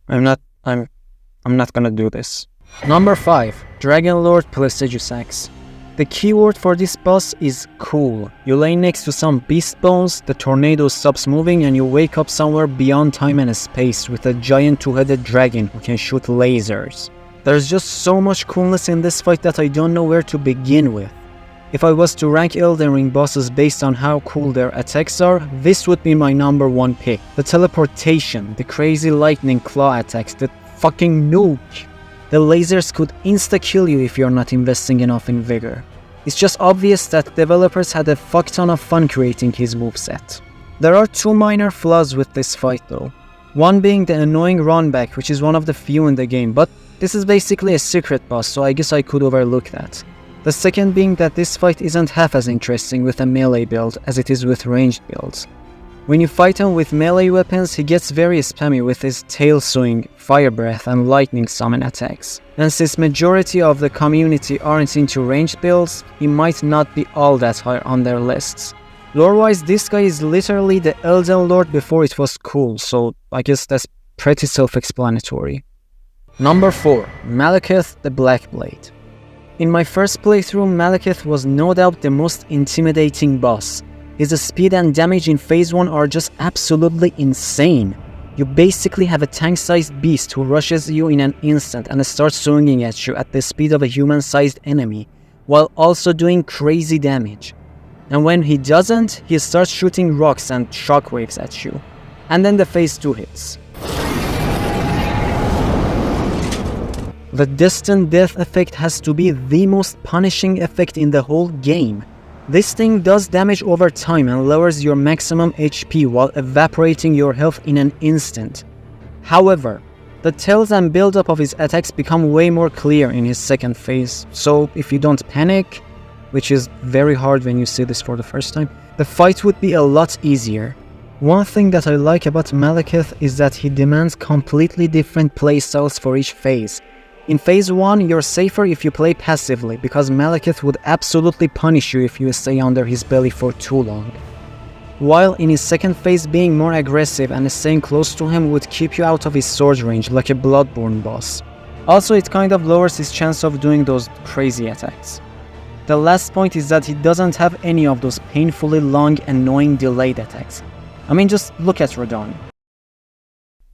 I'm not gonna do this. Number 5. Dragon Lord Plesiosax. The keyword for this boss is cool. You lay next to some beast bones, the tornado stops moving, and you wake up somewhere beyond time and space with a giant two-headed dragon who can shoot lasers. There's just so much coolness in this fight that I don't know where to begin with. If I was to rank Elden Ring bosses based on how cool their attacks are, this would be my number 1 pick. The teleportation, the crazy lightning claw attacks, the fucking nuke. The lasers could insta-kill you if you're not investing enough in vigor. It's just obvious that developers had a fuck ton of fun creating his moveset. There are 2 minor flaws with this fight though. One being the annoying run back, which is one of the few in the game, but this is basically a secret boss, so I guess I could overlook that. The second being that this fight isn't half as interesting with a melee build as it is with ranged builds. When you fight him with melee weapons, he gets very spammy with his tail swing, fire breath, and lightning summon attacks. And since majority of the community aren't into ranged builds, he might not be all that high on their lists. Lore-wise, this guy is literally the Elden Lord before it was cool, so I guess that's pretty self-explanatory. Number 4. Malakith the Black Blade. In my first playthrough, Malakith was no doubt the most intimidating boss. His speed and damage in phase 1 are just absolutely insane. You basically have a tank-sized beast who rushes you in an instant and starts swinging at you at the speed of a human-sized enemy, while also doing crazy damage. And when he doesn't, he starts shooting rocks and shockwaves at you. And then the phase 2 hits. The distant death effect has to be the most punishing effect in the whole game. This thing does damage over time and lowers your maximum HP while evaporating your health in an instant. However, the tells and build-up of his attacks become way more clear in his second phase, so if you don't panic, which is very hard when you see this for the first time, the fight would be a lot easier. One thing that I like about Malakith is that he demands completely different playstyles for each phase. In phase 1, you're safer if you play passively, because Malakith would absolutely punish you if you stay under his belly for too long. While in his second phase, being more aggressive and staying close to him would keep you out of his sword range like a Bloodborne boss. Also, it kind of lowers his chance of doing those crazy attacks. The last point is that he doesn't have any of those painfully long, annoying delayed attacks. I mean, just look at Radahn.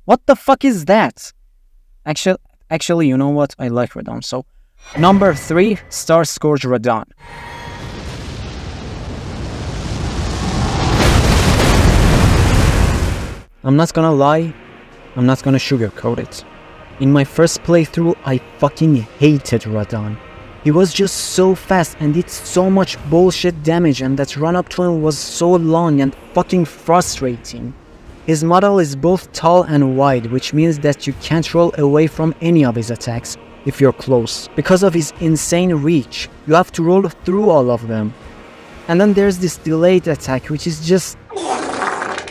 What the fuck is that? Actually, you know what? I like Radahn, so... Number 3, Star Scourge Radahn. I'm not gonna lie, I'm not gonna sugarcoat it. In my first playthrough, I fucking hated Radahn. He was just so fast and did so much bullshit damage, and that run up to him was so long and fucking frustrating. His model is both tall and wide, which means that you can't roll away from any of his attacks if you're close. Because of his insane reach, you have to roll through all of them. And then there's this delayed attack, which is just...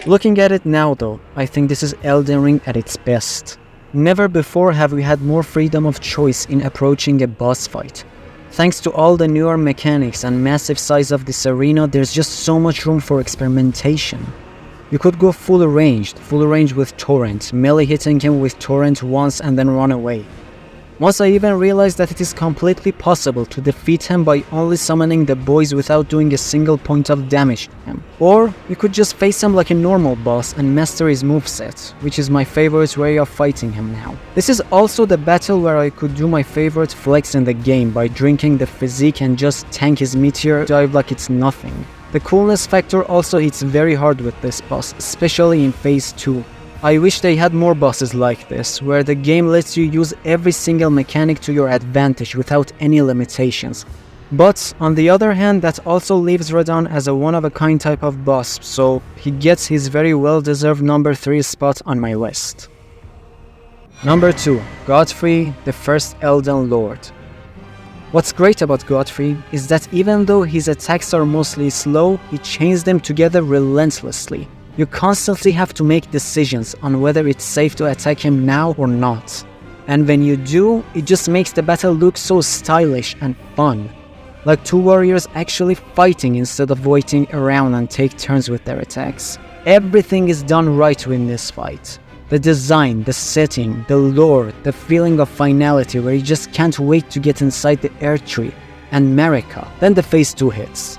Looking at it now though, I think this is Elden Ring at its best. Never before have we had more freedom of choice in approaching a boss fight. Thanks to all the newer mechanics and massive size of this arena, there's just so much room for experimentation. You could go full range with Torrent, melee hitting him with Torrent once and then run away. Once I even realized that it is completely possible to defeat him by only summoning the boys without doing a single point of damage to him. Or you could just face him like a normal boss and master his moveset, which is my favorite way of fighting him now. This is also the battle where I could do my favorite flex in the game by drinking the physique and just tank his meteor dive like it's nothing. The coolness factor also hits very hard with this boss, especially in phase 2. I wish they had more bosses like this, where the game lets you use every single mechanic to your advantage without any limitations. But on the other hand, that also leaves Radahn as a one-of-a-kind type of boss, so he gets his very well-deserved number 3 spot on my list. Number 2. Godfrey, the first Elden Lord. What's great about Godfrey is that even though his attacks are mostly slow, he chains them together relentlessly. You constantly have to make decisions on whether it's safe to attack him now or not. And when you do, it just makes the battle look so stylish and fun. Like 2 warriors actually fighting instead of waiting around and take turns with their attacks. Everything is done right in this fight. The design, the setting, the lore, the feeling of finality where you just can't wait to get inside the air tree, and Marika. Then the phase 2 hits.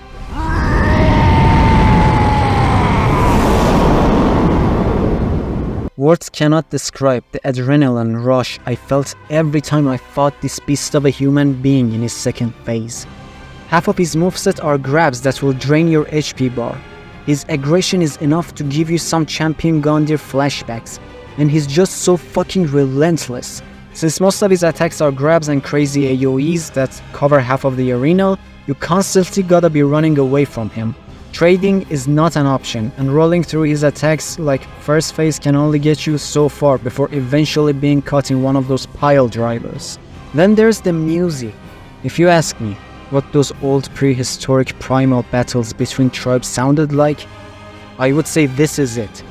Words cannot describe the adrenaline rush I felt every time I fought this beast of a human being in his second phase. Half of his moveset are grabs that will drain your HP bar. His aggression is enough to give you some Champion Gondir flashbacks, and he's just so fucking relentless. Since most of his attacks are grabs and crazy AoEs that cover half of the arena, you constantly gotta be running away from him. Trading is not an option, and rolling through his attacks like first phase can only get you so far before eventually being caught in one of those pile drivers. Then there's the music. If you ask me what those old prehistoric primal battles between tribes sounded like, I would say this is it.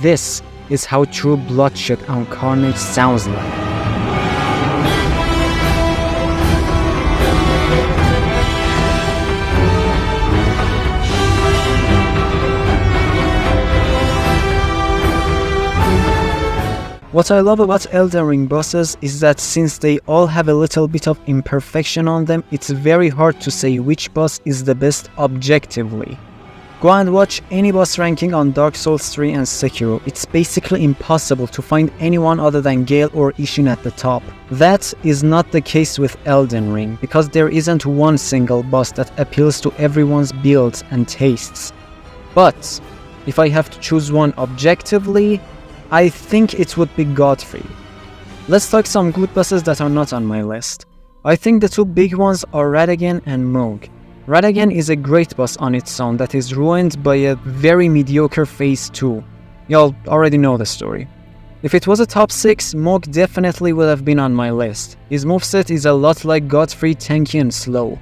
This is how true bloodshed and carnage sounds like. What I love about Elden Ring bosses is that since they all have a little bit of imperfection on them, it's very hard to say which boss is the best objectively. Go and watch any boss ranking on Dark Souls 3 and Sekiro. It's basically impossible to find anyone other than Gale or Ishin at the top. That is not the case with Elden Ring, because there isn't one single boss that appeals to everyone's builds and tastes. But if I have to choose one objectively, I think it would be Godfrey. Let's talk some good bosses that are not on my list. I think the two big ones are Radahn and Mohg. Radahn is a great boss on its own that is ruined by a very mediocre phase 2. Y'all already know the story. If it was a top 6, Mohg definitely would have been on my list. His moveset is a lot like Godfrey, tanky and slow.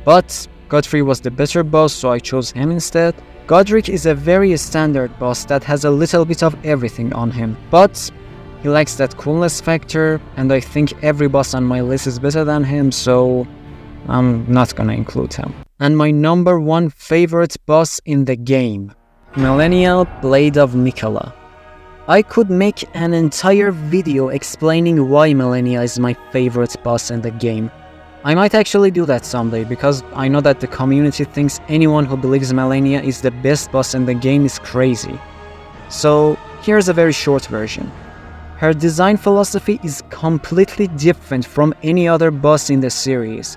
But Godfrey was the better boss, so I chose him instead. Godric is a very standard boss that has a little bit of everything on him, but he lacks that coolness factor, and I think every boss on my list is better than him, so I'm not gonna include him. And my number 1 favorite boss in the game, Melania, Blade of Miquella. I could make an entire video explaining why Melania is my favorite boss in the game. I might actually do that someday, because I know that the community thinks anyone who believes Melania is the best boss in the game is crazy. So here's a very short version. Her design philosophy is completely different from any other boss in the series.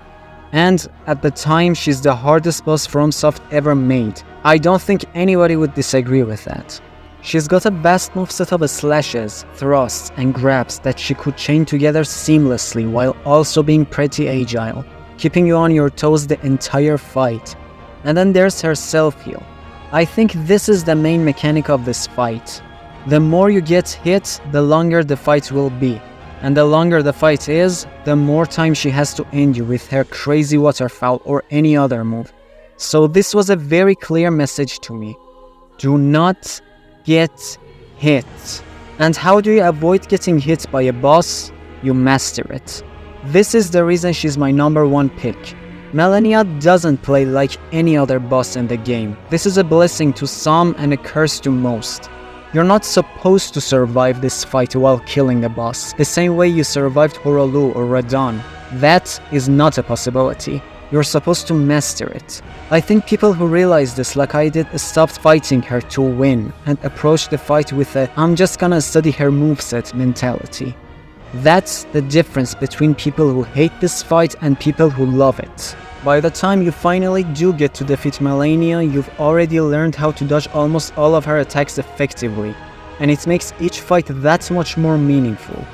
And at the time, she's the hardest boss FromSoft ever made. I don't think anybody would disagree with that. She's got a vast moveset of slashes, thrusts, and grabs that she could chain together seamlessly while also being pretty agile, keeping you on your toes the entire fight. And then there's her self-heal. I think this is the main mechanic of this fight. The more you get hit, the longer the fight will be. And the longer the fight is, the more time she has to end you with her crazy waterfowl or any other move. So this was a very clear message to me. Do not get hit. And how do you avoid getting hit by a boss? You master it. This is the reason she's my number 1 pick. Melania doesn't play like any other boss in the game. This is a blessing to some and a curse to most. You're not supposed to survive this fight while killing a boss, the same way you survived Hoarah or Radahn. That is not a possibility. You're supposed to master it. I think people who realize this like I did stopped fighting her to win and approached the fight with a "I'm just gonna study her moveset" mentality. That's the difference between people who hate this fight and people who love it. By the time you finally do get to defeat Melania, you've already learned how to dodge almost all of her attacks effectively, and it makes each fight that much more meaningful.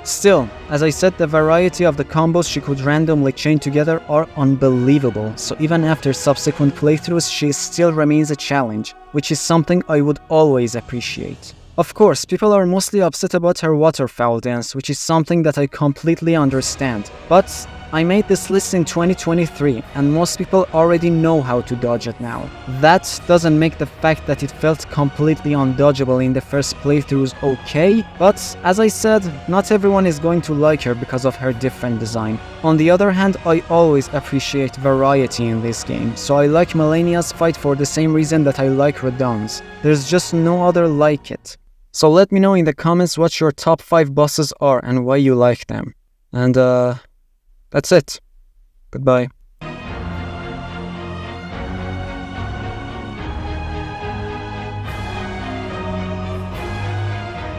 Still, as I said, the variety of the combos she could randomly chain together are unbelievable, so even after subsequent playthroughs she still remains a challenge, which is something I would always appreciate. Of course, people are mostly upset about her waterfowl dance, which is something that I completely understand, but I made this list in 2023, and most people already know how to dodge it now. That doesn't make the fact that it felt completely undodgeable in the first playthroughs okay, but as I said, not everyone is going to like her because of her different design. On the other hand, I always appreciate variety in this game, so I like Melania's fight for the same reason that I like Radahn's. There's just no other like it. So let me know in the comments what your top 5 bosses are and why you like them. And that's it. Goodbye.